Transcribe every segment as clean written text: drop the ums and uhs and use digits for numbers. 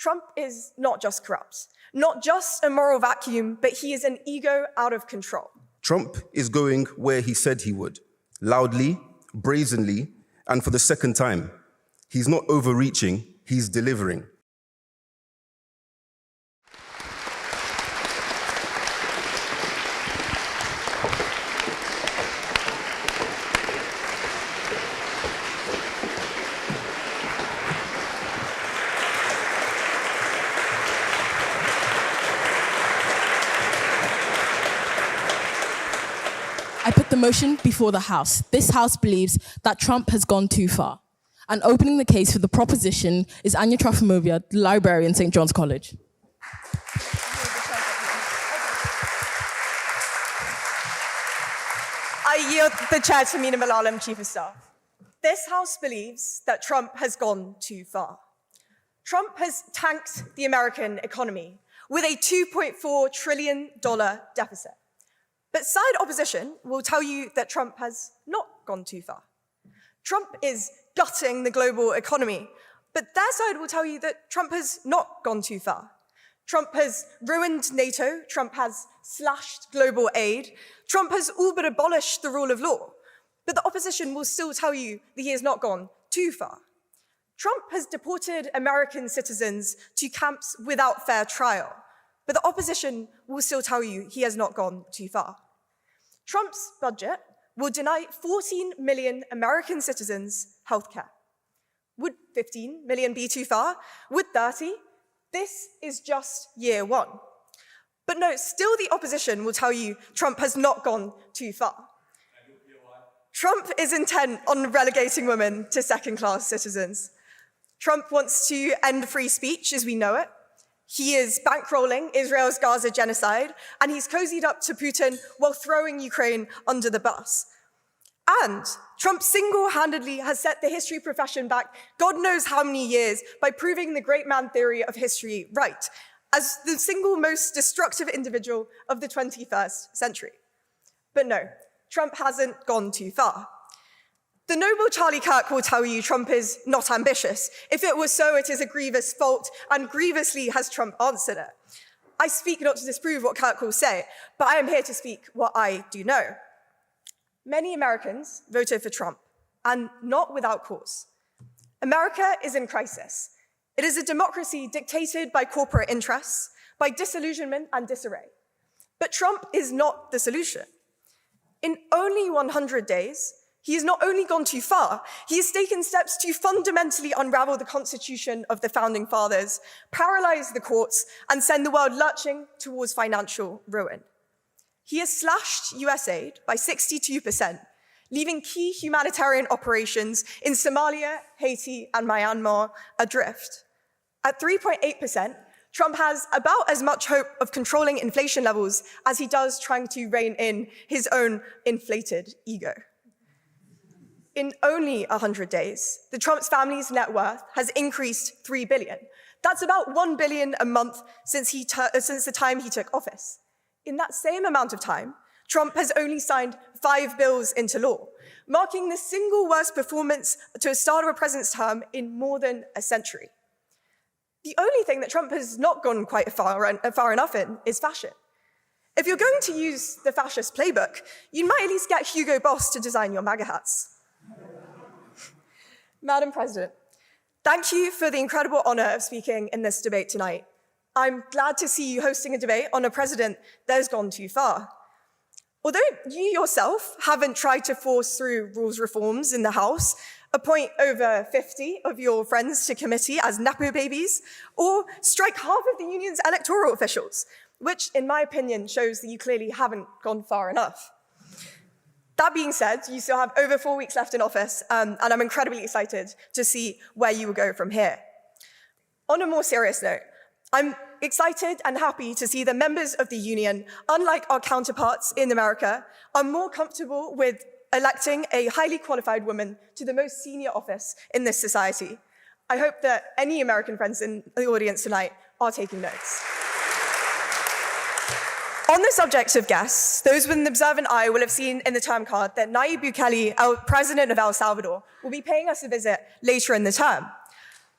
Trump is not just corrupt, not just a moral vacuum, but he is an ego out of control. Trump is going where he said he would, loudly, brazenly, and for the second time. He's not overreaching, he's delivering. I put the motion before the House. This House believes that Trump has gone too far. And opening the case for the proposition is Anya Trafimovia, the librarian, St. John's College. I yield the chair to Mina Malalam, Chief of Staff. This House believes that Trump has gone too far. Trump has tanked the American economy with a $2.4 trillion deficit. But side opposition will tell you that Trump has not gone too far. Trump is gutting the global economy, but their side will tell you that Trump has not gone too far. Trump has ruined NATO, Trump has slashed global aid, Trump has all but abolished the rule of law, but the opposition will still tell you that he has not gone too far. Trump has deported American citizens to camps without fair trial, but the opposition will still tell you he has not gone too far. Trump's budget will deny 14 million American citizens healthcare. Would 15 million be too far? Would 30? This is just year one. But no, still the opposition will tell you Trump has not gone too far. Trump is intent on relegating women to second-class citizens. Trump wants to end free speech as we know it. He is bankrolling Israel's Gaza genocide, and he's cozied up to Putin while throwing Ukraine under the bus. And Trump single-handedly has set the history profession back God knows how many years by proving the great man theory of history right, as the single most destructive individual of the 21st century. But no, Trump hasn't gone too far. The noble Charlie Kirk will tell you Trump is not ambitious. If it was so, it is a grievous fault, and grievously has Trump answered it. I speak not to disprove what Kirk will say, but I am here to speak what I do know. Many Americans voted for Trump, and not without cause. America is in crisis. It is a democracy dictated by corporate interests, by disillusionment and disarray. But Trump is not the solution. In only 100 days, he has not only gone too far, he has taken steps to fundamentally unravel the Constitution of the Founding Fathers, paralyze the courts, and send the world lurching towards financial ruin. He has slashed US aid by 62%, leaving key humanitarian operations in Somalia, Haiti, and Myanmar adrift. At 3.8%, Trump has about as much hope of controlling inflation levels as he does trying to rein in his own inflated ego. In only 100 days, the Trump's family's net worth has increased $3 billion. That's about $1 billion a month since the time he took office. In that same amount of time, Trump has only signed 5 bills into law, marking the single worst performance to a start of a president's term in more than a century. The only thing that Trump has not gone quite far enough in is fashion. If you're going to use the fascist playbook, you might at least get Hugo Boss to design your MAGA hats. Madam President, thank you for the incredible honor of speaking in this debate tonight. I'm glad to see you hosting a debate on a president that has gone too far. Although you yourself haven't tried to force through rules reforms in the House, appoint over 50 of your friends to committee as Nepo babies, or strike half of the union's electoral officials, which, in my opinion, shows that you clearly haven't gone far enough. That being said, you still have over 4 weeks left in office, and I'm incredibly excited to see where you will go from here. On a more serious note, I'm excited and happy to see that members of the union, unlike our counterparts in America, are more comfortable with electing a highly qualified woman to the most senior office in this society. I hope that any American friends in the audience tonight are taking notes. On the subject of guests, those with an observant eye will have seen in the term card that Nayib Bukele, our president of El Salvador, will be paying us a visit later in the term.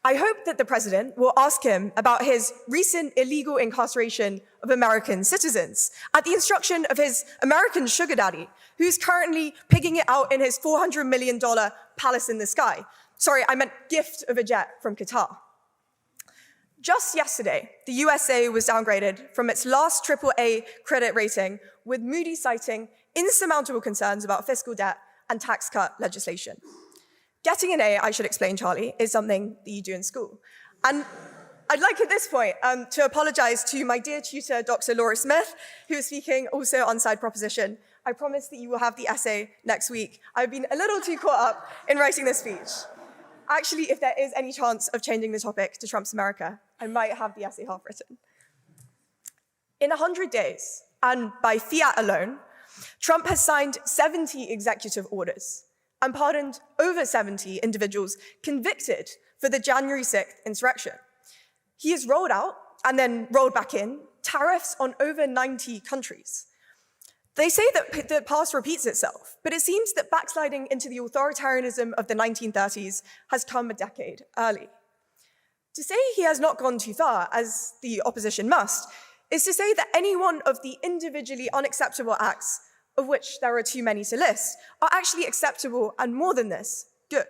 I hope that the president will ask him about his recent illegal incarceration of American citizens at the instruction of his American sugar daddy, who's currently pigging it out in his $400 million palace in the sky. Sorry, I meant gift of a jet from Qatar. Just yesterday, the USA was downgraded from its last AAA credit rating, with Moody's citing insurmountable concerns about fiscal debt and tax cut legislation. Getting an A, I should explain, Charlie, is something that you do in school. And I'd like at this point to apologize to my dear tutor, Dr. Laura Smith, who is speaking also on side proposition. I promise that you will have the essay next week. I've been a little too caught up in writing this speech. Actually, if there is any chance of changing the topic to Trump's America, I might have the essay half written. In 100 days, and by fiat alone, Trump has signed 70 executive orders and pardoned over 70 individuals convicted for the January 6th insurrection. He has rolled out, and then rolled back in, tariffs on over 90 countries. They say that the past repeats itself, but it seems that backsliding into the authoritarianism of the 1930s has come a decade early. To say he has not gone too far, as the opposition must, is to say that any one of the individually unacceptable acts, of which there are too many to list, are actually acceptable, and more than this, good.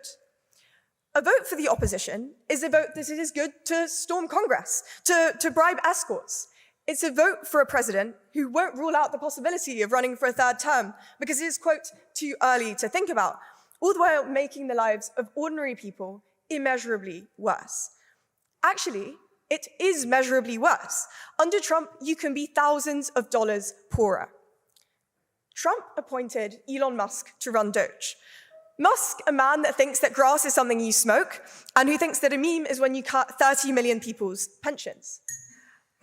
A vote for the opposition is a vote that it is good to storm Congress, to bribe escorts. It's a vote for a president who won't rule out the possibility of running for a third term because it is, quote, too early to think about, all the while making the lives of ordinary people immeasurably worse. Actually, it is measurably worse. Under Trump, you can be thousands of dollars poorer. Trump appointed Elon Musk to run Doge. Musk, a man that thinks that grass is something you smoke, and who thinks that a meme is when you cut 30 million people's pensions.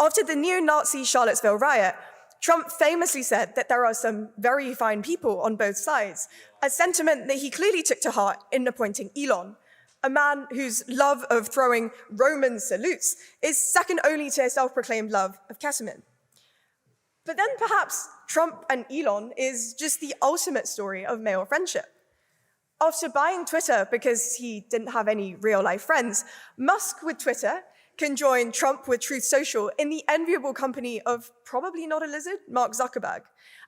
After the neo-Nazi Charlottesville riot, Trump famously said that there are some very fine people on both sides, a sentiment that he clearly took to heart in appointing Elon, a man whose love of throwing Roman salutes is second only to his self-proclaimed love of ketamine. But then perhaps Trump and Elon is just the ultimate story of male friendship. After buying Twitter because he didn't have any real-life friends, Musk with Twitter can join Trump with Truth Social in the enviable company of probably not a lizard, Mark Zuckerberg,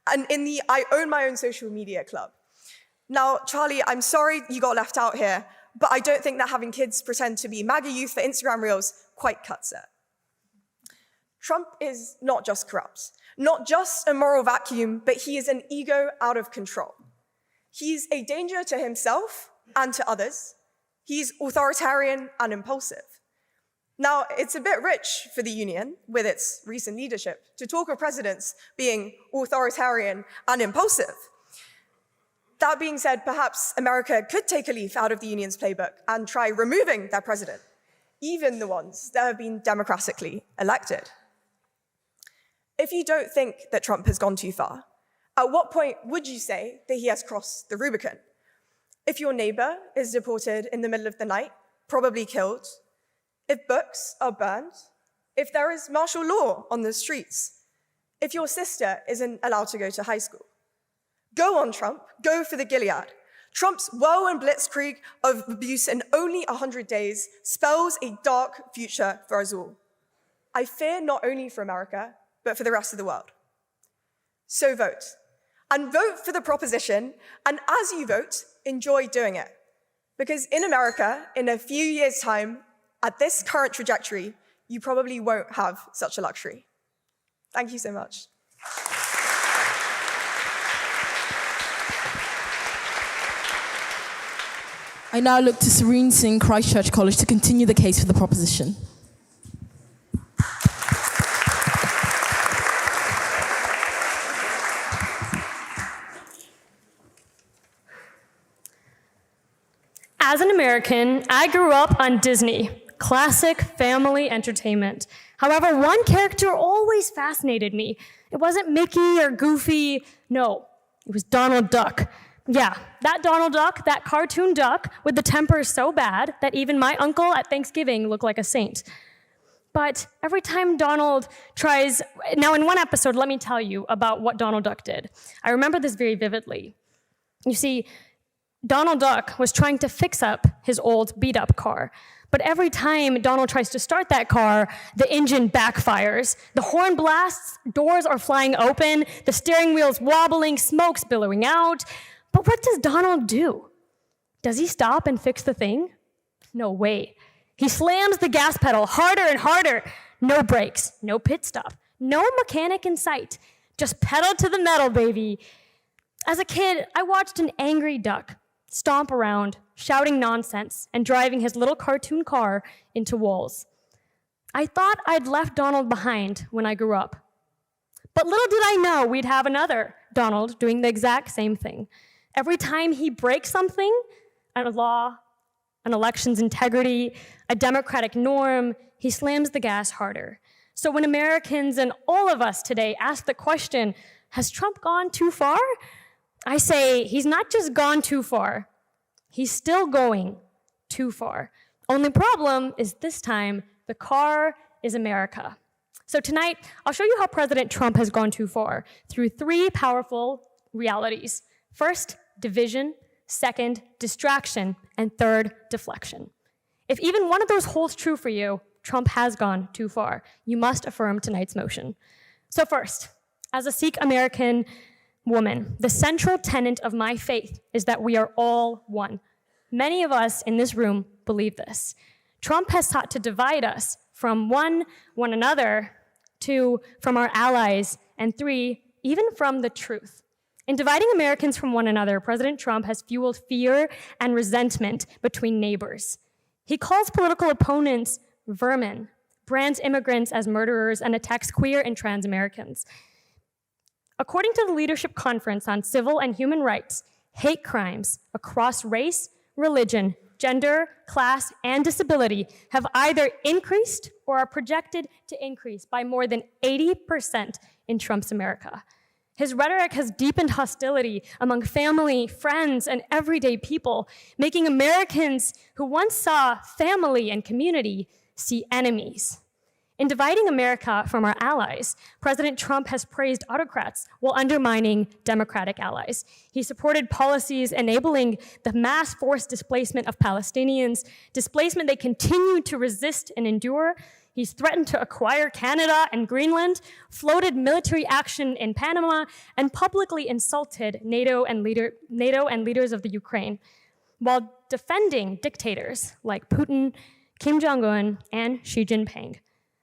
and in the I own my own social media club. Now, Charlie, I'm sorry you got left out here, but I don't think that having kids pretend to be MAGA youth for Instagram Reels quite cuts it. Trump is not just corrupt, not just a moral vacuum, but he is an ego out of control. He's a danger to himself and to others. He's authoritarian and impulsive. Now, it's a bit rich for the Union, with its recent leadership, to talk of presidents being authoritarian and impulsive. That being said, perhaps America could take a leaf out of the Union's playbook and try removing their president, even the ones that have been democratically elected. If you don't think that Trump has gone too far, at what point would you say that he has crossed the Rubicon? If your neighbor is deported in the middle of the night, probably killed, if books are burned, if there is martial law on the streets, if your sister isn't allowed to go to high school. Go on, Trump, go for the Gilead. Trump's whirlwind blitzkrieg of abuse in only 100 days spells a dark future for us all. I fear not only for America, but for the rest of the world. So vote. And vote for the proposition, and as you vote, enjoy doing it. Because in America, in a few years' time, at this current trajectory, you probably won't have such a luxury. Thank you so much. I now look to Serene Singh, Christchurch College, to continue the case for the proposition. As an American, I grew up on Disney, classic family entertainment. However, one character always fascinated me. It wasn't Mickey or Goofy, no, it was Donald Duck. Yeah, that Donald Duck, that cartoon duck with the temper so bad that even my uncle at Thanksgiving looked like a saint. But every time Donald tries, now in one episode, let me tell you about what Donald Duck did. I remember this very vividly. You see, Donald Duck was trying to fix up his old beat-up car, But every time Donald tries to start that car, the engine backfires. The horn blasts, doors are flying open, the steering wheel's wobbling, smoke's billowing out. But what does Donald do? Does he stop and fix the thing? No way. He slams the gas pedal harder and harder. No brakes, no pit stop, no mechanic in sight. Just pedal to the metal, baby. As a kid, I watched an angry duck stomp around, shouting nonsense and driving his little cartoon car into walls. I thought I'd left Donald behind when I grew up. But little did I know we'd have another Donald doing the exact same thing. Every time he breaks something, a law, an election's integrity, a democratic norm, he slams the gas harder. So when Americans and all of us today ask the question, has Trump gone too far? I say he's not just gone too far, he's still going too far. Only problem is this time, the car is America. So tonight, I'll show you how President Trump has gone too far through 3 powerful realities. First, division. Second, distraction. And third, deflection. If even one of those holds true for you, Trump has gone too far. You must affirm tonight's motion. So first, as a Sikh American woman, the central tenet of my faith is that we are all one. Many of us in this room believe this. Trump has sought to divide us from one another, 2, from our allies, and 3, even from the truth. In dividing Americans from one another, President Trump has fueled fear and resentment between neighbors. He calls political opponents vermin, brands immigrants as murderers, and attacks queer and trans Americans. According to the Leadership Conference on Civil and Human Rights, hate crimes across race, religion, gender, class, and disability have either increased or are projected to increase by more than 80% in Trump's America. His rhetoric has deepened hostility among family, friends, and everyday people, making Americans who once saw family and community see enemies. In dividing America from our allies, President Trump has praised autocrats while undermining democratic allies. He supported policies enabling the mass forced displacement of Palestinians, displacement they continue to resist and endure. He's threatened to acquire Canada and Greenland, floated military action in Panama, and publicly insulted NATO and leaders of the Ukraine, while defending dictators like Putin, Kim Jong-un, and Xi Jinping.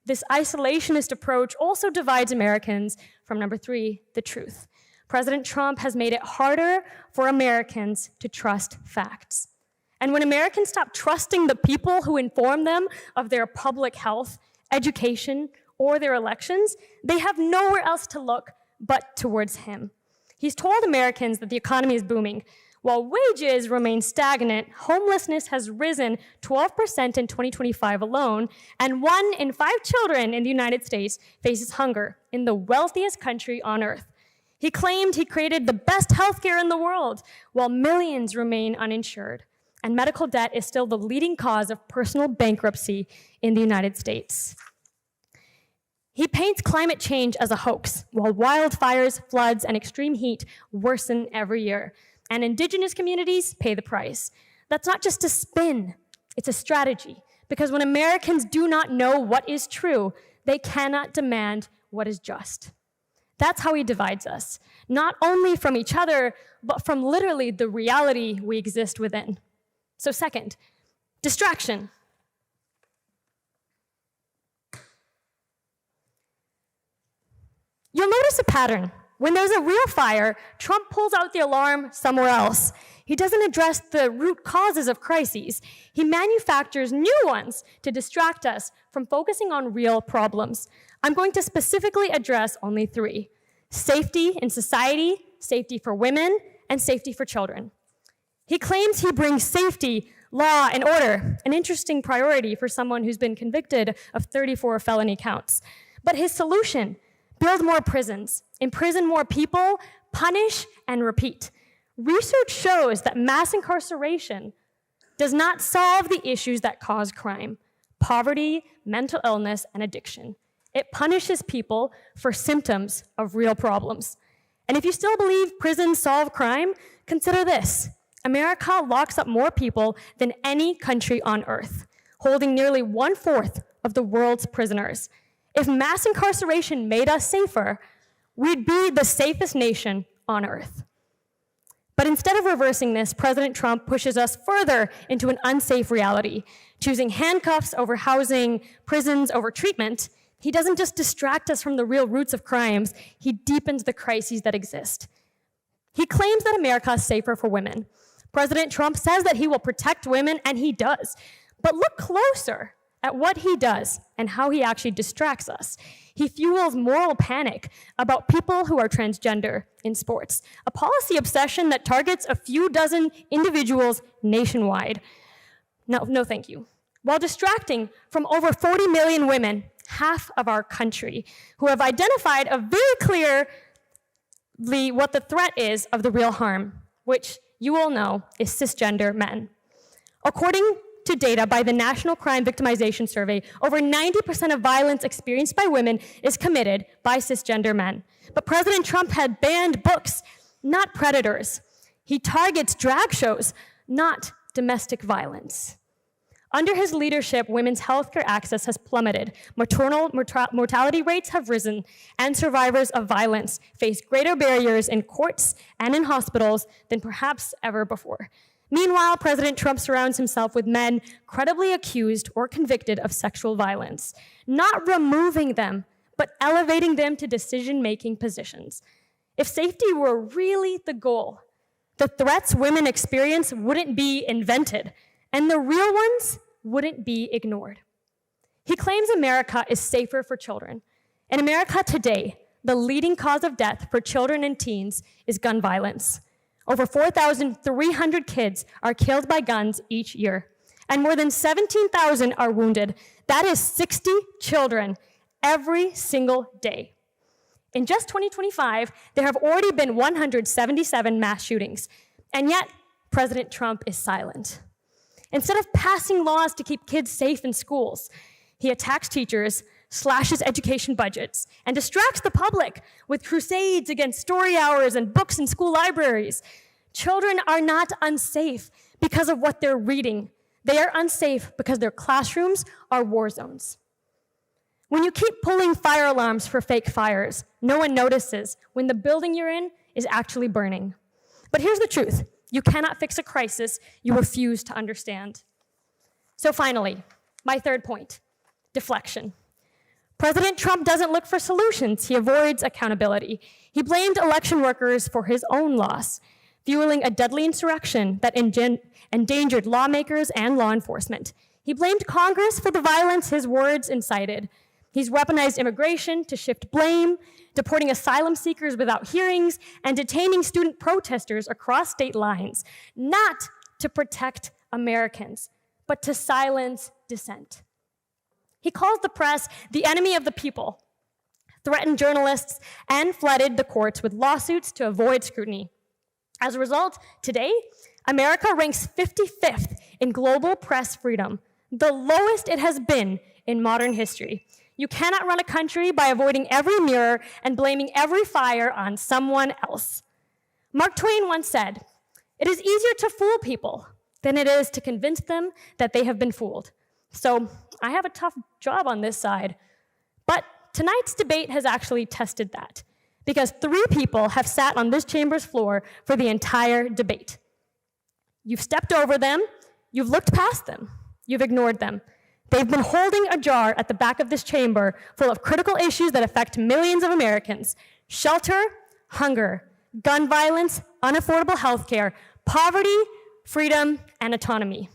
This isolationist approach also divides Americans from number 3, the truth. President Trump has made it harder for Americans to trust facts. And when Americans stop trusting the people who inform them of their public health, education, or their elections, they have nowhere else to look but towards him. He's told Americans that the economy is booming. While wages remain stagnant, homelessness has risen 12% in 2025 alone, and 1 in 5 children in the United States faces hunger in the wealthiest country on earth. He claimed he created the best healthcare in the world, while millions remain uninsured, and medical debt is still the leading cause of personal bankruptcy in the United States. He paints climate change as a hoax, while wildfires, floods, and extreme heat worsen every year. And indigenous communities pay the price. That's not just a spin, it's a strategy. Because when Americans do not know what is true, they cannot demand what is just. That's how he divides us, not only from each other, but from literally the reality we exist within. So second, distraction. You'll notice a pattern. When there's a real fire, Trump pulls out the alarm somewhere else. He doesn't address the root causes of crises. He manufactures new ones to distract us from focusing on real problems. I'm going to specifically address only 3: safety in society, safety for women, and safety for children. He claims he brings safety, law, and order, an interesting priority for someone who's been convicted of 34 felony counts. But his solution: build more prisons, imprison more people, punish, and repeat. Research shows that mass incarceration does not solve the issues that cause crime: poverty, mental illness, and addiction. It punishes people for symptoms of real problems. And if you still believe prisons solve crime, consider this. America locks up more people than any country on earth. holding nearly 1/4 of the world's prisoners. If mass incarceration made us safer, we'd be the safest nation on earth. But instead of reversing this, President Trump pushes us further into an unsafe reality, choosing handcuffs over housing, prisons over treatment. He doesn't just distract us from the real roots of crimes, he deepens the crises that exist. He claims that America is safer for women. President Trump says that he will protect women, and he does. But look closer at what he does and how he actually distracts us. He fuels moral panic about people who are transgender in sports, a policy obsession that targets a few dozen individuals nationwide. No, thank you. While distracting from over 40 million women, half of our country, who have identified a very clearly what the threat is of the real harm, which you all know is cisgender men. According to data by the National Crime Victimization Survey, over 90% of violence experienced by women is committed by cisgender men. But President Trump had banned books, not predators. He targets drag shows, not domestic violence. Under his leadership, women's healthcare access has plummeted, maternal mortality rates have risen, and survivors of violence face greater barriers in courts and in hospitals than perhaps ever before. Meanwhile, President Trump surrounds himself with men credibly accused or convicted of sexual violence, not removing them, but elevating them to decision-making positions. If safety were really the goal, the threats women experience wouldn't be invented, and the real ones wouldn't be ignored. He claims America is safer for children. In America today, the leading cause of death for children and teens is gun violence. Over 4,300 kids are killed by guns each year, and more than 17,000 are wounded. That is 60 children every single day. In just 2025, there have already been 177 mass shootings, and yet President Trump is silent. Instead of passing laws to keep kids safe in schools, he attacks teachers, slashes education budgets, and distracts the public with crusades against story hours and books in school libraries. Children are not unsafe because of what they're reading. They are unsafe because their classrooms are war zones. When you keep pulling fire alarms for fake fires, no one notices when the building you're in is actually burning. But here's the truth. You cannot fix a crisis you refuse to understand. So finally, my third point, deflection. President Trump doesn't look for solutions. He avoids accountability. He blamed election workers for his own loss, fueling a deadly insurrection that endangered lawmakers and law enforcement. He blamed Congress for the violence his words incited. He's weaponized immigration to shift blame, deporting asylum seekers without hearings, and detaining student protesters across state lines, not to protect Americans, but to silence dissent. He calls the press the enemy of the people, threatened journalists, and flooded the courts with lawsuits to avoid scrutiny. As a result, today, America ranks 55th in global press freedom, the lowest it has been in modern history. You cannot run a country by avoiding every mirror and blaming every fire on someone else. Mark Twain once said, "It is easier to fool people than it is to convince them that they have been fooled." So I have a tough job on this side. But tonight's debate has actually tested that, because 3 people have sat on this chamber's floor for the entire debate. You've stepped over them, you've looked past them, you've ignored them. They've been holding a jar at the back of this chamber full of critical issues that affect millions of Americans: shelter, hunger, gun violence, unaffordable health care, poverty, freedom, and autonomy.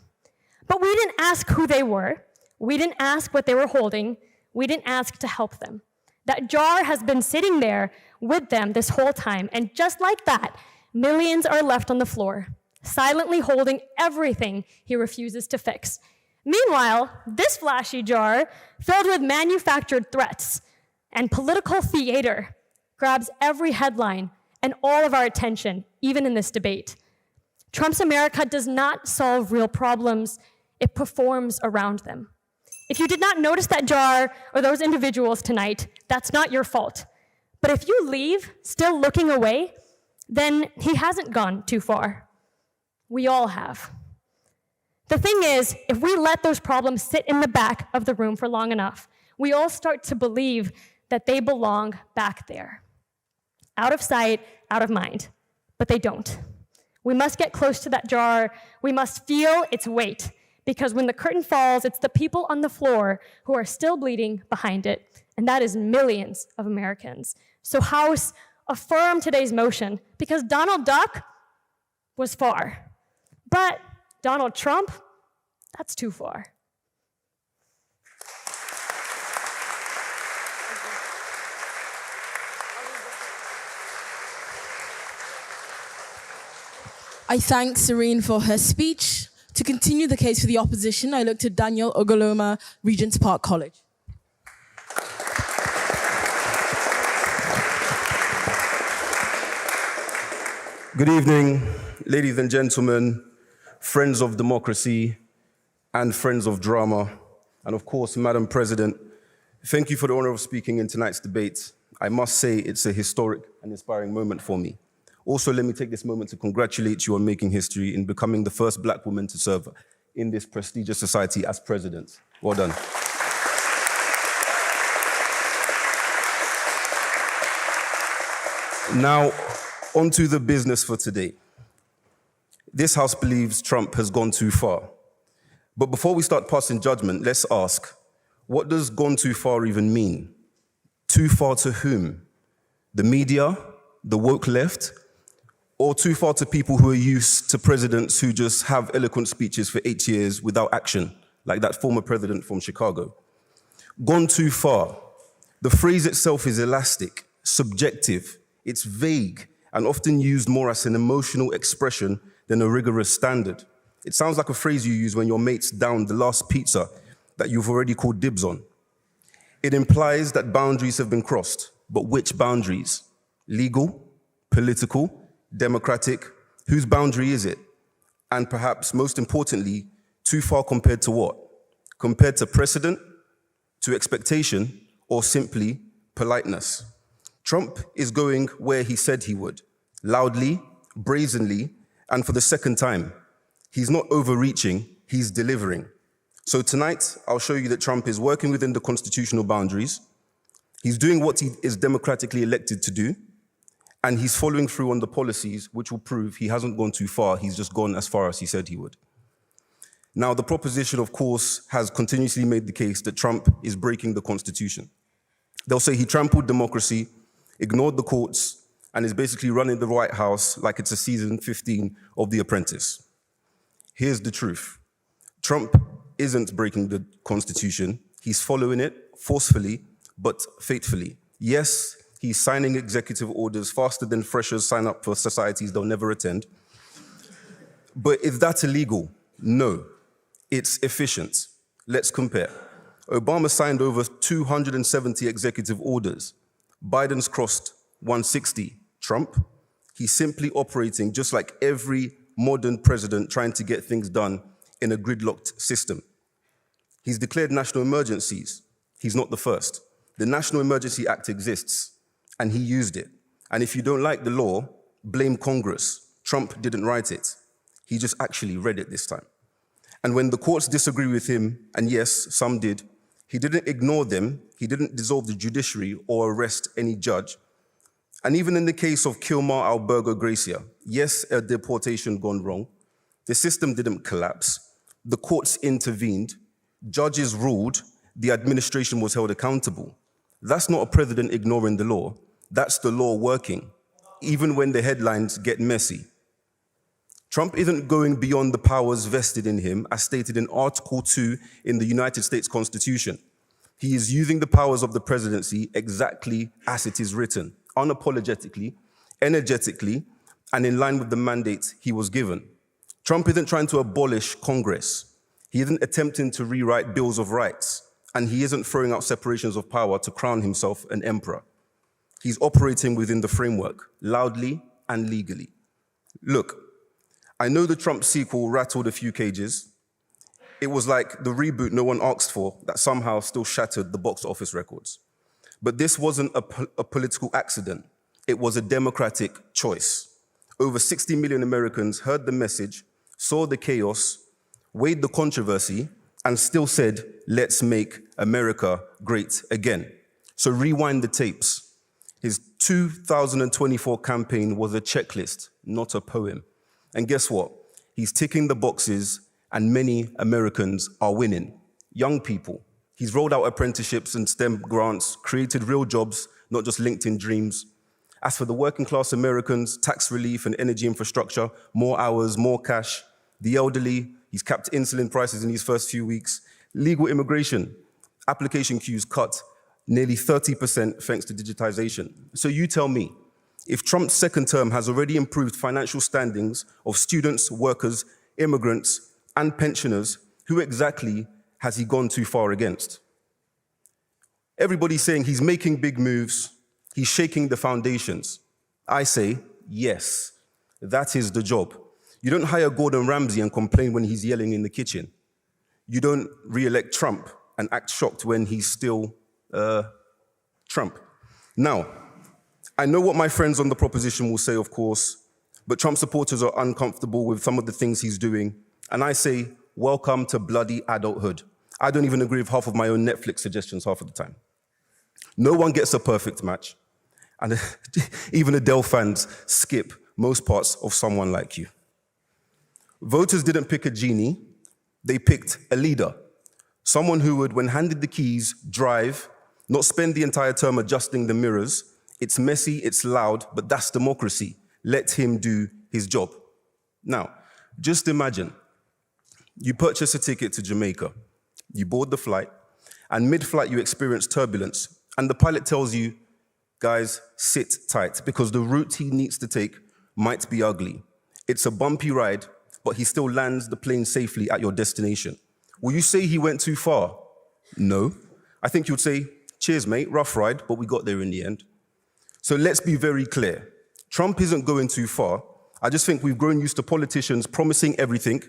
But we didn't ask who they were. We didn't ask what they were holding. We didn't ask to help them. That jar has been sitting there with them this whole time, and just like that, millions are left on the floor, silently holding everything he refuses to fix. Meanwhile, this flashy jar, filled with manufactured threats and political theater, grabs every headline and all of our attention, even in this debate. Trump's America does not solve real problems, it performs around them. If you did not notice that jar or those individuals tonight, that's not your fault. But if you leave still looking away, then he hasn't gone too far. We all have. The thing is, if we let those problems sit in the back of the room for long enough, we all start to believe that they belong back there. Out of sight, out of mind. But they don't. We must get close to that jar. We must feel its weight. Because when the curtain falls, it's the people on the floor who are still bleeding behind it. And that is millions of Americans. So House, affirm today's motion. Because Donald Duck was far. But Donald Trump, that's too far. I thank Serene for her speech. To continue the case for the opposition, I look to Daniel Ogoloma, Regent's Park College. Good evening, ladies and gentlemen, friends of democracy and friends of drama, and of course, Madam President, thank you for the honor of speaking in tonight's debate. I must say it's a historic and inspiring moment for me. Also, let me take this moment to congratulate you on making history in becoming the first Black woman to serve in this prestigious society as president. Well done. Now, on to the business for today. This House believes Trump has gone too far. But before we start passing judgment, let's ask, what does gone too far even mean? Too far to whom? The media, the woke left, or too far to people who are used to presidents who just have eloquent speeches for 8 years without action, like that former president from Chicago? Gone too far. The phrase itself is elastic, subjective, it's vague, and often used more as an emotional expression than a rigorous standard. It sounds like a phrase you use when your mates down the last pizza that you've already called dibs on. It implies that boundaries have been crossed, but which boundaries? Legal, political, democratic? Whose boundary is it? And perhaps most importantly, too far compared to what? Compared to precedent, to expectation, or simply politeness? Trump is going where he said he would, loudly, brazenly, and for the second time. He's not overreaching, he's delivering. So tonight, I'll show you that Trump is working within the constitutional boundaries. He's doing what he is democratically elected to do, and he's following through on the policies which will prove he hasn't gone too far, he's just gone as far as he said he would. Now, the proposition, of course, has continuously made the case that Trump is breaking the Constitution. They'll say he trampled democracy, ignored the courts, and is basically running the White House like it's a season 15 of The Apprentice. Here's the truth. Trump isn't breaking the Constitution. He's following it forcefully, but faithfully. Yes, he's signing executive orders faster than freshers sign up for societies they'll never attend. But is that illegal? No, it's efficient. Let's compare. Obama signed over 270 executive orders. Biden's crossed 160. Trump, he's simply operating just like every modern president trying to get things done in a gridlocked system. He's declared national emergencies. He's not the first. The National Emergency Act exists, and he used it. And if you don't like the law, blame Congress. Trump didn't write it. He just actually read it this time. And when the courts disagree with him, and yes, some did, he didn't ignore them, he didn't dissolve the judiciary or arrest any judge. And even in the case of Kilmar Albergo Gracia, yes, a deportation gone wrong, the system didn't collapse, the courts intervened, judges ruled, the administration was held accountable. That's not a president ignoring the law, that's the law working, even when the headlines get messy. Trump isn't going beyond the powers vested in him, as stated in Article 2 in the United States Constitution. He is using the powers of the presidency exactly as it is written, unapologetically, energetically, and in line with the mandate he was given. Trump isn't trying to abolish Congress. He isn't attempting to rewrite bills of rights, and he isn't throwing out separations of power to crown himself an emperor. He's operating within the framework, loudly and legally. Look, I know the Trump sequel rattled a few cages. It was like the reboot no one asked for that somehow still shattered the box office records. But this wasn't a political accident. It was a democratic choice. Over 60 million Americans heard the message, saw the chaos, weighed the controversy, and still said, let's make America great again. So rewind the tapes. His 2024 campaign was a checklist, not a poem. And guess what? He's ticking the boxes, and many Americans are winning. Young people. He's rolled out apprenticeships and STEM grants, created real jobs, not just LinkedIn dreams. As for the working class Americans, tax relief and energy infrastructure, more hours, more cash. The elderly, he's capped insulin prices in these first few weeks. Legal immigration, application queues cut nearly 30% thanks to digitization. So you tell me, if Trump's second term has already improved financial standings of students, workers, immigrants, and pensioners, who exactly has he gone too far against? Everybody's saying he's making big moves, he's shaking the foundations. I say, yes, that is the job. You don't hire Gordon Ramsay and complain when he's yelling in the kitchen. You don't re-elect Trump and act shocked when he's still Trump. Now, I know what my friends on the proposition will say, of course, but Trump supporters are uncomfortable with some of the things he's doing, and I say, welcome to bloody adulthood. I don't even agree with half of my own Netflix suggestions half of the time. No one gets a perfect match, and even Adele fans skip most parts of someone like you. Voters didn't pick a genie, they picked a leader. Someone who would, when handed the keys, drive, not spend the entire term adjusting the mirrors. It's messy, it's loud, but that's democracy. Let him do his job. Now, just imagine, you purchase a ticket to Jamaica, you board the flight, and mid-flight you experience turbulence, and the pilot tells you, guys, sit tight, because the route he needs to take might be ugly. It's a bumpy ride, but he still lands the plane safely at your destination. Will you say he went too far? No. I think you'd say, cheers, mate, rough ride, but we got there in the end. So let's be very clear. Trump isn't going too far. I just think we've grown used to politicians promising everything,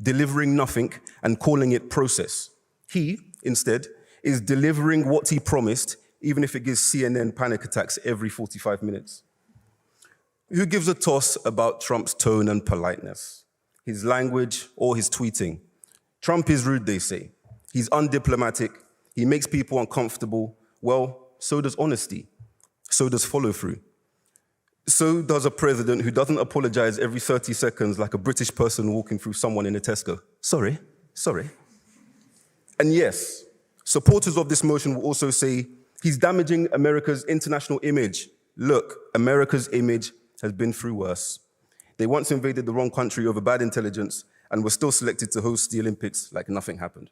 delivering nothing, and calling it process. He, instead, is delivering what he promised, even if it gives CNN panic attacks every 45 minutes. Who gives a toss about Trump's tone and politeness, his language, or his tweeting? Trump is rude, they say. He's undiplomatic. He makes people uncomfortable. Well, so does honesty. So does follow-through. So does a president who doesn't apologize every 30 seconds like a British person walking through someone in a Tesco. Sorry. And yes, supporters of this motion will also say he's damaging America's international image. Look, America's image has been through worse. They once invaded the wrong country over bad intelligence and were still selected to host the Olympics like nothing happened.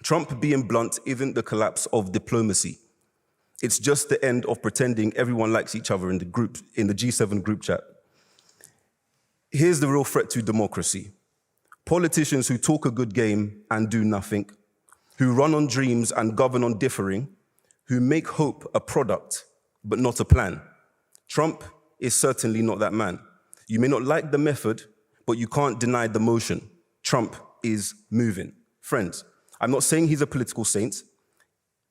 Trump being blunt isn't the collapse of diplomacy. It's just the end of pretending everyone likes each other in the G7 group chat. Here's the real threat to democracy. Politicians who talk a good game and do nothing, who run on dreams and govern on differing, who make hope a product but not a plan. Trump is certainly not that man. You may not like the method, but you can't deny the motion. Trump is moving. Friends, I'm not saying he's a political saint.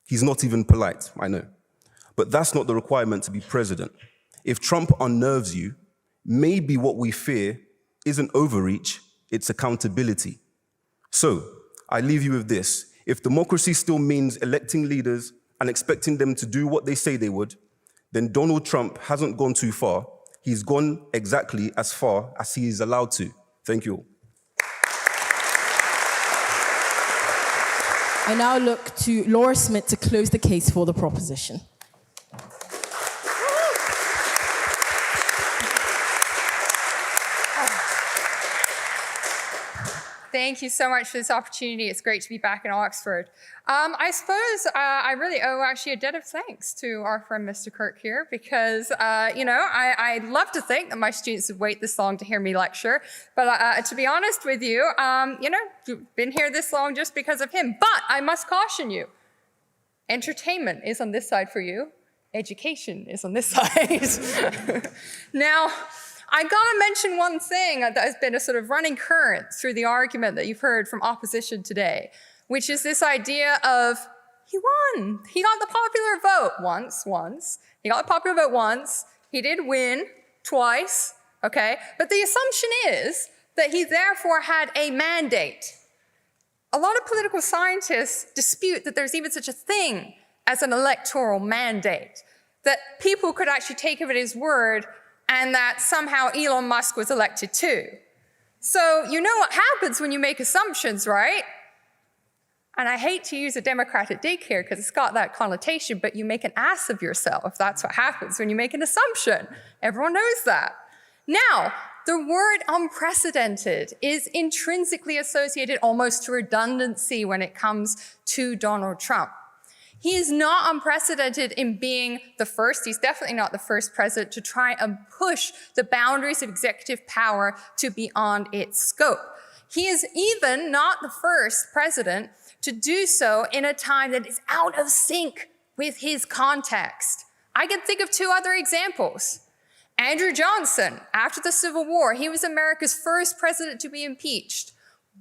He's not even polite, I know. But that's not the requirement to be president. If Trump unnerves you, maybe what we fear isn't overreach, it's accountability. So, I leave you with this. If democracy still means electing leaders and expecting them to do what they say they would, then Donald Trump hasn't gone too far. He's gone exactly as far as he is allowed to. Thank you all. I now look to Laura Smith to close the case for the proposition. Thank you so much for this opportunity. It's great to be back in Oxford. I suppose I really owe actually a debt of thanks to our friend Mr. Kirk here because, I'd love to think that my students would wait this long to hear me lecture. But to be honest with you, you've been here this long just because of him. But I must caution you, entertainment is on this side for you. Education is on this side. Now, I gotta mention one thing that has been a sort of running current through the argument that you've heard from opposition today, which is this idea of, he won. He got the popular vote once. He got the popular vote once. He did win twice, okay? But the assumption is that he therefore had a mandate. A lot of political scientists dispute that there's even such a thing as an electoral mandate, that people could actually take him at his word and that somehow Elon Musk was elected too. So you know what happens when you make assumptions, right? And I hate to use a Democratic dig here because it's got that connotation, but you make an ass of yourself. That's what happens when you make an assumption. Everyone knows that. Now, the word unprecedented is intrinsically associated almost to redundancy when it comes to Donald Trump. He is not unprecedented in being the first, he's definitely not the first president to try and push the boundaries of executive power to beyond its scope. He is even not the first president to do so in a time that is out of sync with his context. I can think of two other examples. Andrew Johnson, after the Civil War, he was America's first president to be impeached.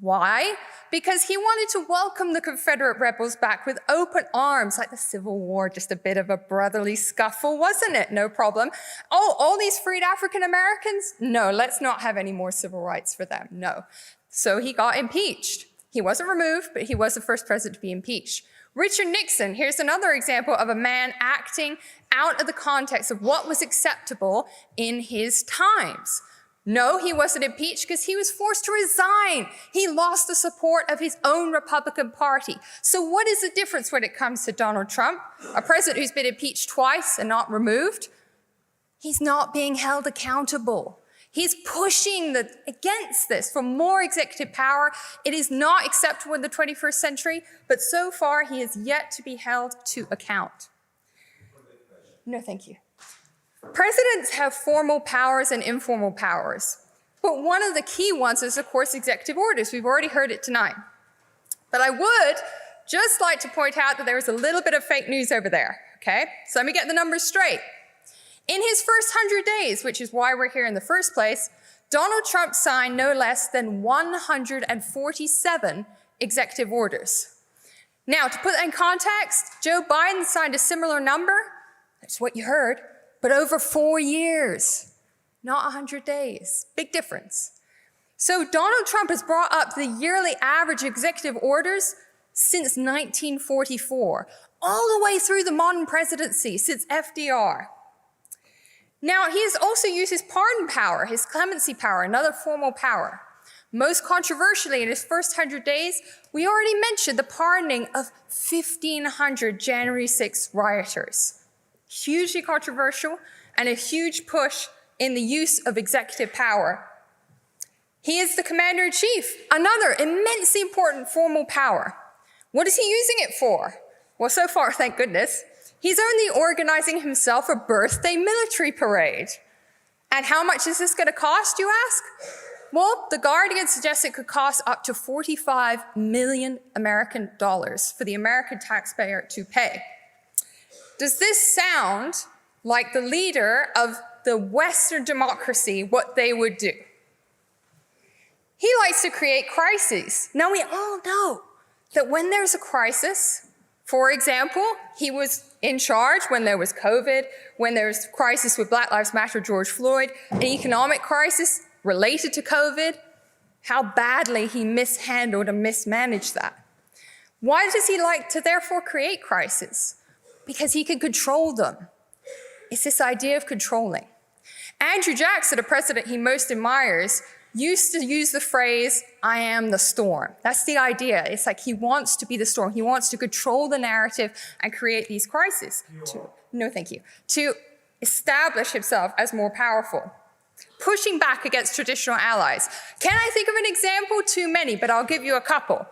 Why? Because he wanted to welcome the Confederate rebels back with open arms, like the Civil War, just a bit of a brotherly scuffle, wasn't it? No problem. Oh, all these freed African Americans? No, let's not have any more civil rights for them. No. So he got impeached. He wasn't removed, but he was the first president to be impeached. Richard Nixon, here's another example of a man acting out of the context of what was acceptable in his times. No, he wasn't impeached because he was forced to resign. He lost the support of his own Republican Party. So what is the difference when it comes to Donald Trump, a president who's been impeached twice and not removed? He's not being held accountable. He's pushing against this for more executive power. It is not acceptable in the 21st century, but so far he is yet to be held to account. No, thank you. Presidents have formal powers and informal powers, but one of the key ones is, of course, executive orders. We've already heard it tonight. But I would just like to point out that there is a little bit of fake news over there, okay? So let me get the numbers straight. In his first 100 days, which is why we're here in the first place, Donald Trump signed no less than 147 executive orders. Now, to put that in context, Joe Biden signed a similar number, that's what you heard, but over 4 years, not 100 days. Big difference. So Donald Trump has brought up the yearly average executive orders since 1944, all the way through the modern presidency, since FDR. Now, he has also used his pardon power, his clemency power, another formal power. Most controversially, in his first 100 days, we already mentioned the pardoning of 1,500 January 6 rioters. Hugely controversial and a huge push in the use of executive power. He is the commander-in-chief, another immensely important formal power. What is he using it for? Well, so far, thank goodness, he's only organizing himself a birthday military parade. And how much is this going to cost, you ask? Well, The Guardian suggests it could cost up to $45 million American dollars for the American taxpayer to pay. Does this sound like the leader of the Western democracy, what they would do? He likes to create crises. Now, we all know that when there's a crisis, for example, he was in charge when there was COVID, when there was a crisis with Black Lives Matter, George Floyd, an economic crisis related to COVID, how badly he mishandled and mismanaged that. Why does he like to therefore create crises? Because he can control them. It's this idea of controlling. Andrew Jackson, a president he most admires, used to use the phrase, "I am the storm." That's the idea. It's like he wants to be the storm. He wants to control the narrative and create these crises. To establish himself as more powerful. Pushing back against traditional allies. Can I think of an example? Too many, but I'll give you a couple.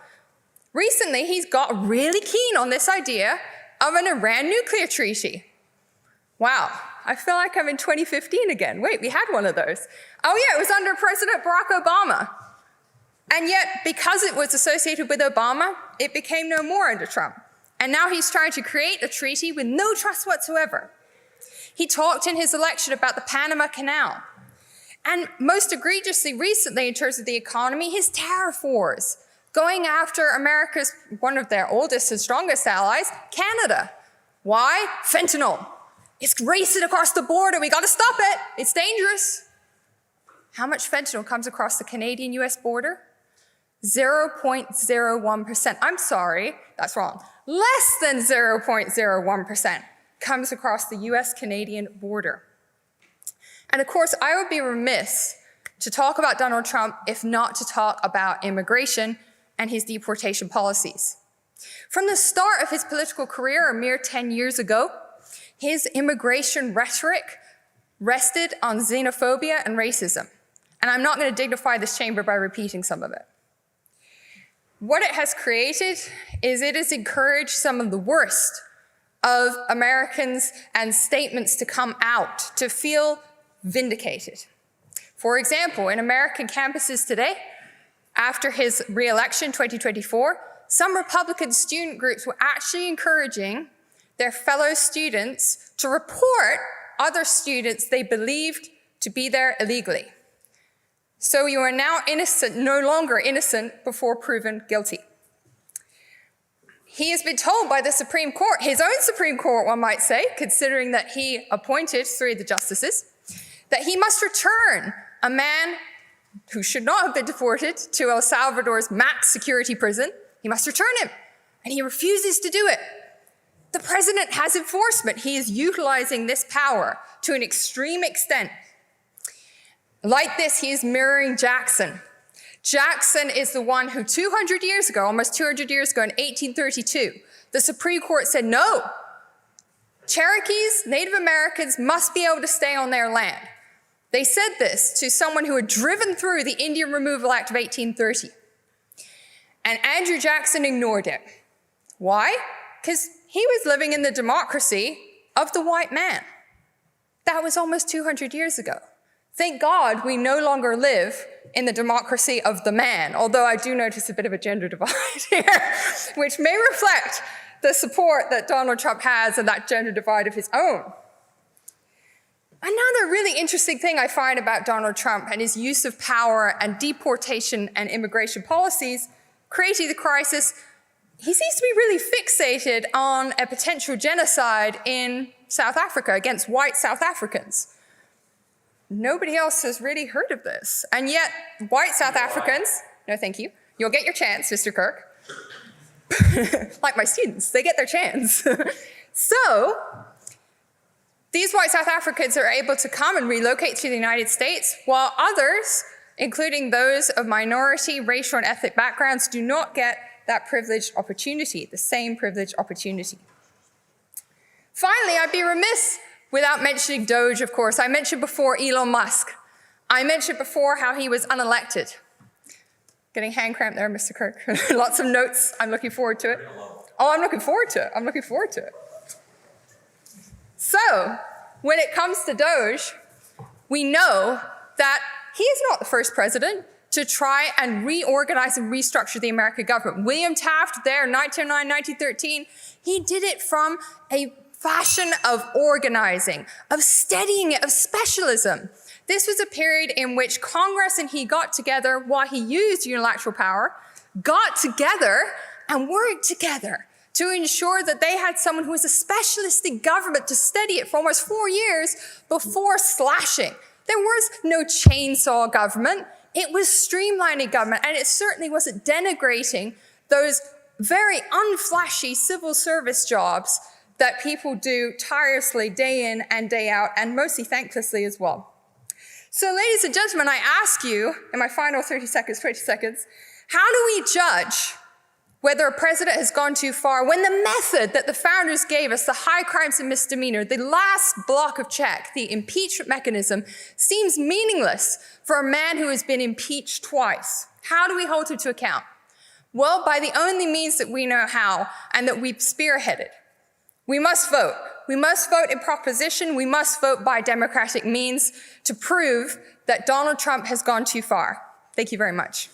Recently, he's got really keen on this idea of an Iran nuclear treaty. Wow, I feel like I'm in 2015 again. Wait, we had one of those. Oh yeah, it was under President Barack Obama. And yet, because it was associated with Obama, it became no more under Trump. And now he's trying to create a treaty with no trust whatsoever. He talked in his election about the Panama Canal. And most egregiously recently, in terms of the economy, his tariff wars, going after America's, one of their oldest and strongest allies, Canada. Why? Fentanyl. It's racing across the border. We got to stop it. It's dangerous. How much fentanyl comes across the Canadian-US border? 0.01%. I'm sorry, that's wrong. Less than 0.01% comes across the US-Canadian border. And of course, I would be remiss to talk about Donald Trump if not to talk about immigration and his deportation policies. From the start of his political career, a mere 10 years ago, his immigration rhetoric rested on xenophobia and racism. And I'm not going to dignify this chamber by repeating some of it. What it has created is it has encouraged some of the worst of Americans and statements to come out, to feel vindicated. For example, in American campuses today, after his re-election 2024, some Republican student groups were actually encouraging their fellow students to report other students they believed to be there illegally. So you are now innocent, no longer innocent before proven guilty. He has been told by the Supreme Court, his own Supreme Court, one might say, considering that he appointed 3 of the justices, that he must return a man who should not have been deported to El Salvador's max security prison. He must return him, and he refuses to do it. The president has enforcement. He is utilizing this power to an extreme extent. Like this, he is mirroring Jackson. Jackson is the one who 200 years ago, almost 200 years ago in 1832, the Supreme Court said, no, Cherokees, Native Americans must be able to stay on their land. They said this to someone who had driven through the Indian Removal Act of 1830. And Andrew Jackson ignored it. Why? Because he was living in the democracy of the white man. That was almost 200 years ago. Thank God we no longer live in the democracy of the man, although I do notice a bit of a gender divide here, which may reflect the support that Donald Trump has and that gender divide of his own. Another really interesting thing I find about Donald Trump and his use of power and deportation and immigration policies creating the crisis, he seems to be really fixated on a potential genocide in South Africa against white South Africans. Nobody else has really heard of this. And yet, white South Africans, no thank you, you'll get your chance, Mr. Kirk. Like my students, they get their chance. So, these white South Africans are able to come and relocate to the United States, while others, including those of minority, racial, and ethnic backgrounds, do not get that privileged opportunity, the same privileged opportunity. Finally, I'd be remiss without mentioning Doge, of course. I mentioned before Elon Musk. I mentioned before how he was unelected. Getting hand cramp there, Mr. Kirk. Lots of notes. I'm looking forward to it. Oh, I'm looking forward to it. I'm looking forward to it. So, when it comes to Doge, we know that he is not the first president to try and reorganize and restructure the American government. William Taft there, 1909, 1913, he did it from a fashion of organizing, of studying it, of specialism. This was a period in which Congress and he got together while he used unilateral power, got together and worked together to ensure that they had someone who was a specialist in government to study it for almost 4 years before slashing. There was no chainsaw government. It was streamlining government, and it certainly wasn't denigrating those very unflashy civil service jobs that people do tirelessly day in and day out, and mostly thanklessly as well. So ladies and gentlemen, I ask you, in my final 30 seconds, 20 seconds, how do we judge whether a president has gone too far when the method that the founders gave us, the high crimes and misdemeanor, the last block of check, the impeachment mechanism, seems meaningless for a man who has been impeached twice? How do we hold him to account? Well, by the only means that we know how and that we've spearheaded. We must vote. We must vote in proposition. We must vote by democratic means to prove that Donald Trump has gone too far. Thank you very much.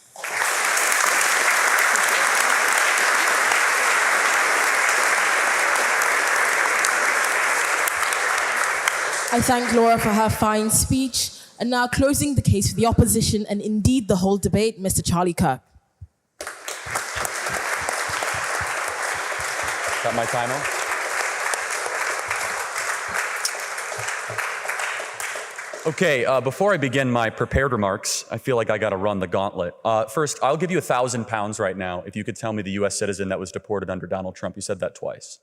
I thank Laura for her fine speech. And now closing the case for the opposition and indeed the whole debate, Mr. Charlie Kirk. Got my timer? Okay, before I begin my prepared remarks, I feel like I gotta run the gauntlet. First, I'll give you £1,000 right now if you could tell me the US citizen that was deported under Donald Trump. You said that twice.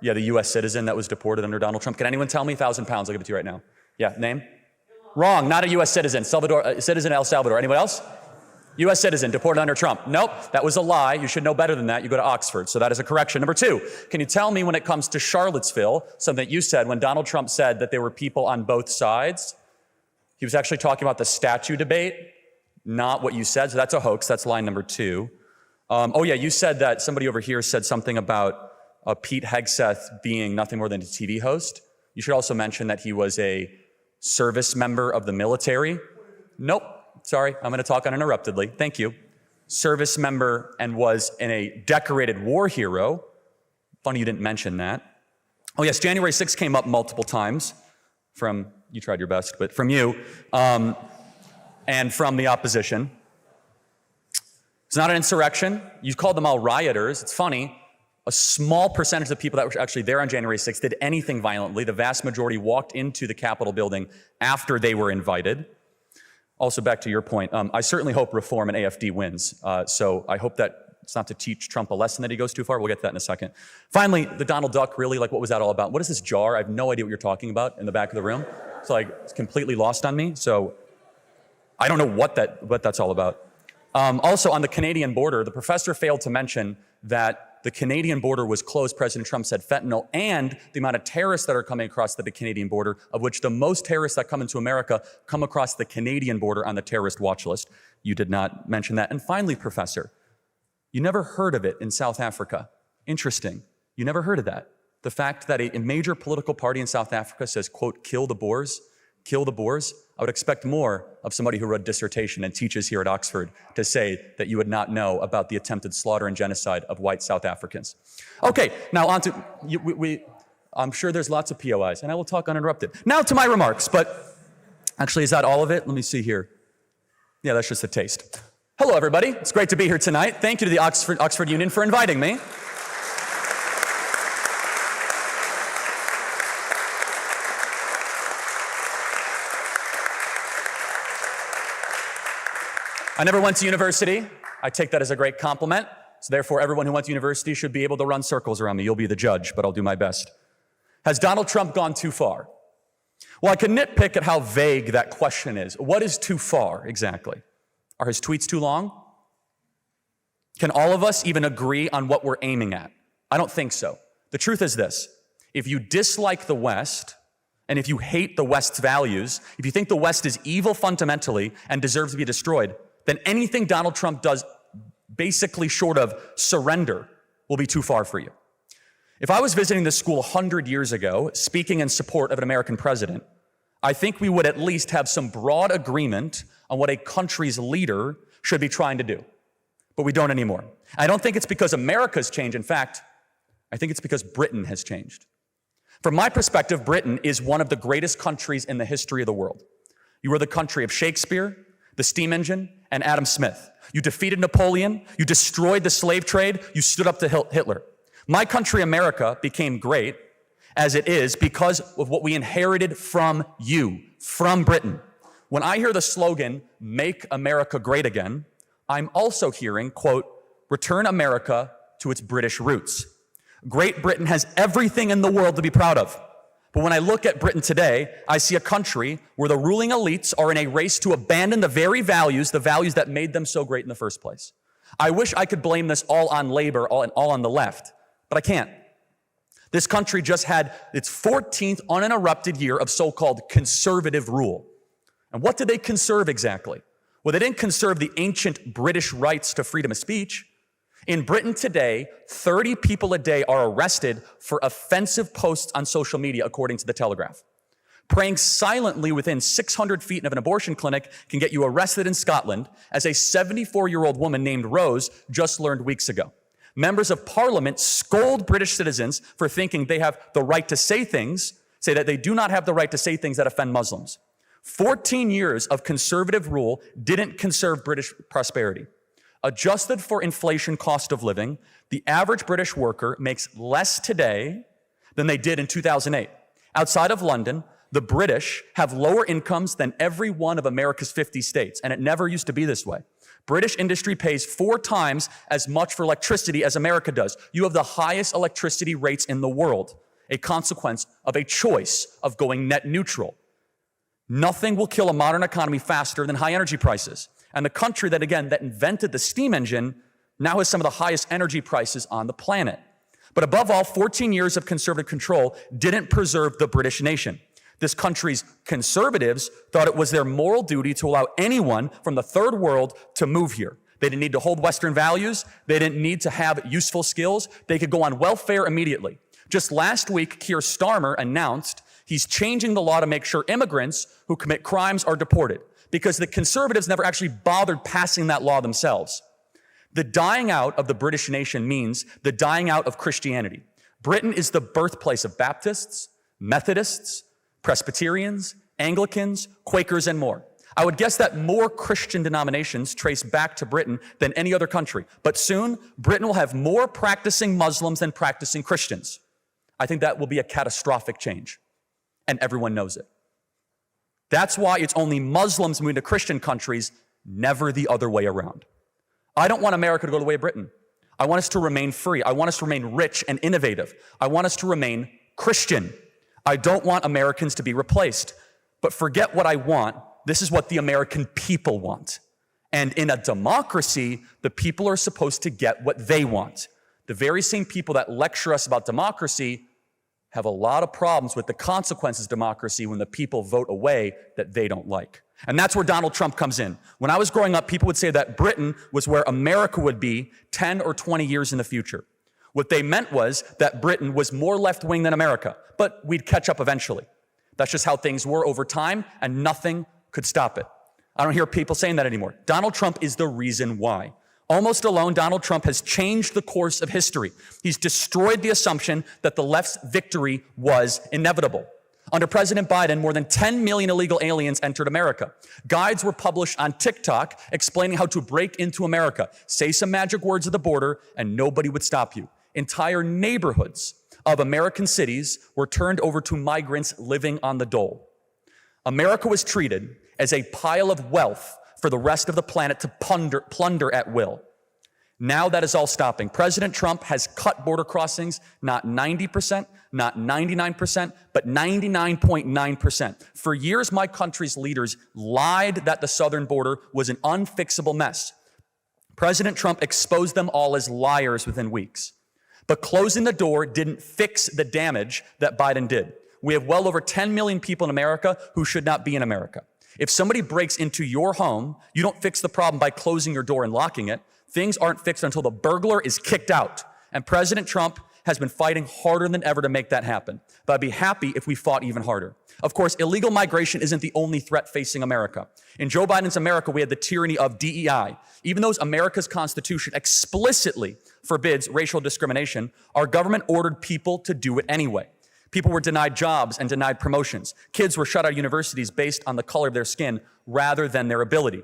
Yeah, the US citizen that was deported under Donald Trump. Can anyone tell me? £1,000, I'll give it to you right now. Yeah, name? Wrong, not a US citizen. Citizen El Salvador. Anyone else? US citizen, deported under Trump. Nope, that was a lie. You should know better than that. You go to Oxford, so that is a correction. Number two, can you tell me when it comes to Charlottesville, something that you said when Donald Trump said that there were people on both sides? He was actually talking about the statue debate, not what you said, so that's a hoax. That's line number two. Oh yeah, you said that somebody over here said something about Pete Hegseth being nothing more than a TV host. You should also mention that he was a service member of the military. Nope. Sorry, I'm going to talk uninterruptedly. Thank you. Service member and was a decorated war hero. Funny you didn't mention that. Oh yes, January 6th came up multiple times from, you tried your best, but from you and from the opposition. It's not an insurrection. You called them all rioters. It's funny. A small percentage of the people that were actually there on January 6th did anything violently. The vast majority walked into the Capitol building after they were invited. Also, back to your point, I certainly hope Reform and AFD wins. So I hope that it's not to teach Trump a lesson that he goes too far. We'll get to that in a second. Finally, the Donald Duck, really, like what was that all about? What is this jar? I have no idea what you're talking about in the back of the room. It's like, it's completely lost on me. So I don't know what that's all about. Also, on the Canadian border, the professor failed to mention that the Canadian border was closed. President Trump said fentanyl, and the amount of terrorists that are coming across the Canadian border, of which the most terrorists that come into America come across the Canadian border on the terrorist watch list. You did not mention that. And finally, professor, you never heard of it in South Africa. Interesting. You never heard of that. The fact that a major political party in South Africa says, quote, kill the Boers, kill the Boers. I would expect more of somebody who wrote a dissertation and teaches here at Oxford to say that you would not know about the attempted slaughter and genocide of white South Africans. Okay, now on to, I'm sure there's lots of POIs, and I will talk uninterrupted. Now to my remarks, but actually, is that all of it? Let me see here. Yeah, that's just a taste. Hello, everybody. It's great to be here tonight. Thank you to the Oxford Union for inviting me. I never went to university. I take that as a great compliment. So therefore, everyone who went to university should be able to run circles around me. You'll be the judge, but I'll do my best. Has Donald Trump gone too far? Well, I can nitpick at how vague that question is. What is too far exactly? Are his tweets too long? Can all of us even agree on what we're aiming at? I don't think so. The truth is this. If you dislike the West, and if you hate the West's values, if you think the West is evil fundamentally and deserves to be destroyed, then anything Donald Trump does basically short of surrender will be too far for you. If I was visiting this school 100 years ago, speaking in support of an American president, I think we would at least have some broad agreement on what a country's leader should be trying to do. But we don't anymore. I don't think it's because America's changed. In fact, I think it's because Britain has changed. From my perspective, Britain is one of the greatest countries in the history of the world. You were the country of Shakespeare, the steam engine, and Adam Smith. You defeated Napoleon, you destroyed the slave trade, you stood up to Hitler. My country, America, became great as it is because of what we inherited from you, from Britain. When I hear the slogan, "Make America Great Again," I'm also hearing, quote, "Return America to its British roots." Great Britain has everything in the world to be proud of. But when I look at Britain today, I see a country where the ruling elites are in a race to abandon the very values, the values that made them so great in the first place. I wish I could blame this all on labor, all on the left, but I can't. This country just had its 14th uninterrupted year of so-called conservative rule. And what did they conserve exactly? Well, they didn't conserve the ancient British rights to freedom of speech. In Britain today, 30 people a day are arrested for offensive posts on social media, according to The Telegraph. Praying silently within 600 feet of an abortion clinic can get you arrested in Scotland, as a 74-year-old woman named Rose just learned weeks ago. Members of Parliament scold British citizens for thinking they have the right to say that they do not have the right to say things that offend Muslims. 14 years of conservative rule didn't conserve British prosperity. Adjusted for inflation cost of living, the average British worker makes less today than they did in 2008. Outside of London, The British have lower incomes than every one of America's 50 states, and it never used to be this way. British industry pays 4 times as much for electricity as America does. You have the highest electricity rates in the world, a consequence of a choice of going net neutral. Nothing will kill a modern economy faster than high energy prices. And the country that invented the steam engine now has some of the highest energy prices on the planet. But above all, 14 years of conservative control didn't preserve the British nation. This country's conservatives thought it was their moral duty to allow anyone from the third world to move here. They didn't need to hold Western values. They didn't need to have useful skills. They could go on welfare immediately. Just last week, Keir Starmer announced he's changing the law to make sure immigrants who commit crimes are deported, because the conservatives never actually bothered passing that law themselves. The dying out of the British nation means the dying out of Christianity. Britain is the birthplace of Baptists, Methodists, Presbyterians, Anglicans, Quakers, and more. I would guess that more Christian denominations trace back to Britain than any other country. But soon, Britain will have more practicing Muslims than practicing Christians. I think that will be a catastrophic change, and everyone knows it. That's why it's only Muslims moving to Christian countries, never the other way around. I don't want America to go the way of Britain. I want us to remain free. I want us to remain rich and innovative. I want us to remain Christian. I don't want Americans to be replaced. But forget what I want. This is what the American people want. And in a democracy, the people are supposed to get what they want. The very same people that lecture us about democracy have a lot of problems with the consequences of democracy when the people vote a way that they don't like. And that's where Donald Trump comes in. When I was growing up, people would say that Britain was where America would be 10 or 20 years in the future. What they meant was that Britain was more left-wing than America, but we'd catch up eventually. That's just how things were over time, and nothing could stop it. I don't hear people saying that anymore. Donald Trump is the reason why. Almost alone, Donald Trump has changed the course of history. He's destroyed the assumption that the left's victory was inevitable. Under President Biden, more than 10 million illegal aliens entered America. Guides were published on TikTok explaining how to break into America. Say some magic words at the border, and nobody would stop you. Entire neighborhoods of American cities were turned over to migrants living on the dole. America was treated as a pile of wealth for the rest of the planet to plunder at will. Now that is all stopping. President Trump has cut border crossings, not 90%, not 99%, but 99.9%. For years, my country's leaders lied that the southern border was an unfixable mess. President Trump exposed them all as liars within weeks. But closing the door didn't fix the damage that Biden did. We have well over 10 million people in America who should not be in America. If somebody breaks into your home, you don't fix the problem by closing your door and locking it. Things aren't fixed until the burglar is kicked out. And President Trump has been fighting harder than ever to make that happen. But I'd be happy if we fought even harder. Of course, illegal migration isn't the only threat facing America. In Joe Biden's America, we had the tyranny of DEI. Even though America's Constitution explicitly forbids racial discrimination, our government ordered people to do it anyway. People were denied jobs and denied promotions. Kids were shut out of universities based on the color of their skin rather than their ability.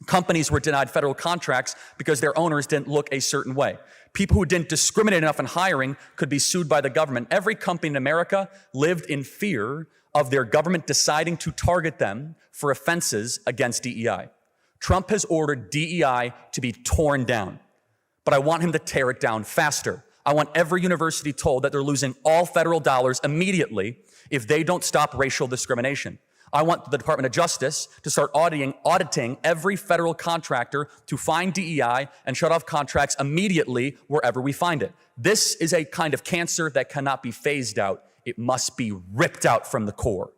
Companies were denied federal contracts because their owners didn't look a certain way. People who didn't discriminate enough in hiring could be sued by the government. Every company in America lived in fear of their government deciding to target them for offenses against DEI. Trump has ordered DEI to be torn down, but I want him to tear it down faster. I want every university told that they're losing all federal dollars immediately if they don't stop racial discrimination. I want the Department of Justice to start auditing every federal contractor to find DEI and shut off contracts immediately wherever we find it. This is a kind of cancer that cannot be phased out. It must be ripped out from the core.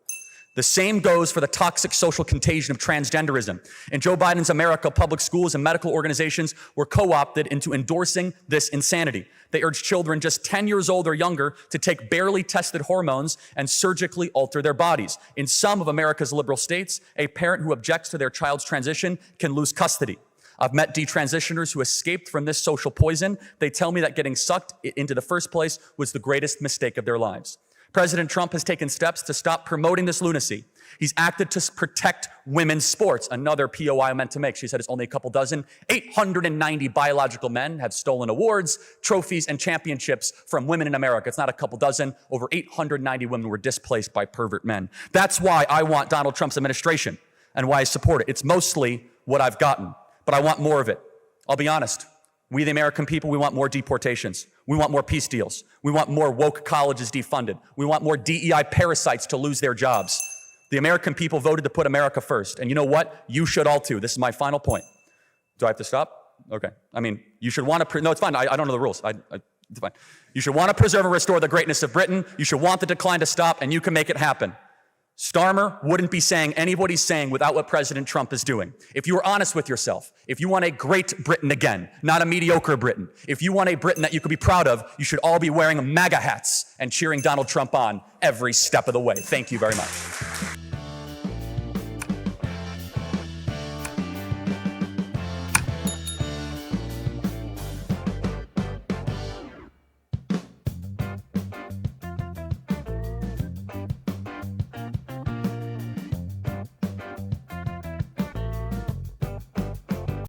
The same goes for the toxic social contagion of transgenderism. In Joe Biden's America, public schools and medical organizations were co-opted into endorsing this insanity. They urged children just 10 years old or younger to take barely tested hormones and surgically alter their bodies. In some of America's liberal states, a parent who objects to their child's transition can lose custody. I've met detransitioners who escaped from this social poison. They tell me that getting sucked into the first place was the greatest mistake of their lives. President Trump has taken steps to stop promoting this lunacy. He's acted to protect women's sports. Another POI I meant to make. She said it's only a couple dozen. 890 biological men have stolen awards, trophies, and championships from women in America. It's not a couple dozen. Over 890 women were displaced by pervert men. That's why I want Donald Trump's administration and why I support it. It's mostly what I've gotten, but I want more of it. I'll be honest. We, the American people, we want more deportations. We want more peace deals. We want more woke colleges defunded. We want more DEI parasites to lose their jobs. The American people voted to put America first. And you know what? You should all too. This is my final point. Do I have to stop? Okay. I mean, you should want to, no, it's fine. I don't know the rules. It's fine. You should want to preserve and restore the greatness of Britain. You should want the decline to stop, and you can make it happen. Starmer wouldn't be saying any of what he's saying without what President Trump is doing. If you were honest with yourself, if you want a great Britain again, not a mediocre Britain, if you want a Britain that you could be proud of, you should all be wearing MAGA hats and cheering Donald Trump on every step of the way. Thank you very much.